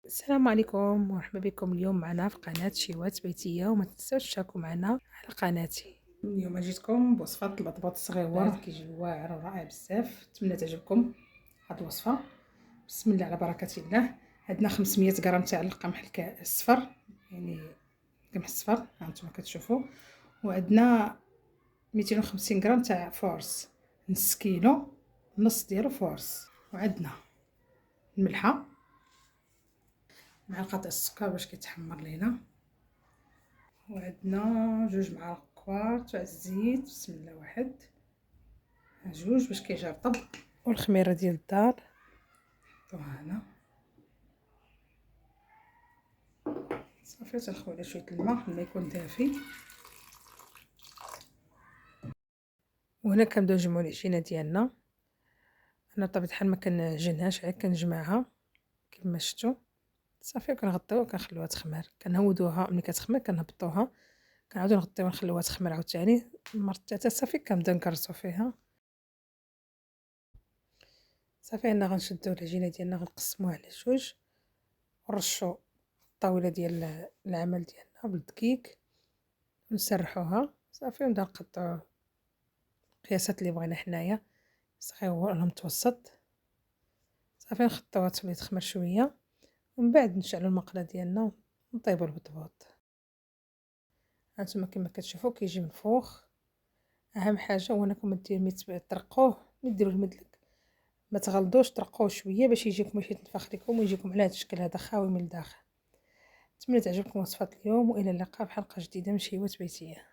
السلام عليكم ومرحبا بكم اليوم معنا في قناة شيوات بيتية، وما تنساوش تشاركوا معنا على قناتي. اليوم جيتكم بوصفة البطبوط الصغيور كيجي واعر ورائع بزاف. نتمنى تعجبكم هاد الوصفة. بسم الله على بركة الله. عندنا 500 غرام تاع القمح الصفر، يعني القمح الصفر هانتوما كتشوفوا، وعندنا 250 غرام تاع فورس، نص كيلو نص ديالو فورس، وعندنا الملحه معلقه السكر باش كيتحمر لينا، وعندنا 2 معالق كبار تاع الزيت. بسم الله، واحد جوج باش كيجي رطب، والخميره ديال الدار نحطوها هنا صافي. تنخوي على شويه الماء يكون دافي، وهنا كنبداو نجمعوا العجينه ديالنا. انا بطبيعه الحال ما كنعجنهاش، غير كنجمعها كما شفتوا صافي. كنغطيوها وكنخليوها تخمر، كنهودوها ملي كتخمر كنهبطوها، كنعاودو نغطيوها نخليوها تخمر عاوتاني المره الثالثه صافي. كنبداو نكرسو فيها صافي. هنا غنشدو العجينه ديالنا غنقسموها على جوج، ونرشو الطاوله ديال العمل ديالنا بالدقيق ونسرحوها صافي، ونبداو نقطعو القياسات اللي بغينا حنايا، صغير ولا متوسط صافي. نخطوها تولي تخمر شويه، ومن بعد نشعلو المقله ديالنا ونطيبو البطبوط. هانتوما كما كتشوفوا كيجي منفوخ. اهم حاجه هو انكم ترقوه، ديروا المدلك، ما تغلضوش، ترقوه شويه باش يجيكم ماشي يتنفخ لكم ويجيكم على هذا الشكل هذا خاوي من الداخل. نتمنى تعجبكم وصفه اليوم، والى اللقاء في حلقه جديده من شيوات بيتيه.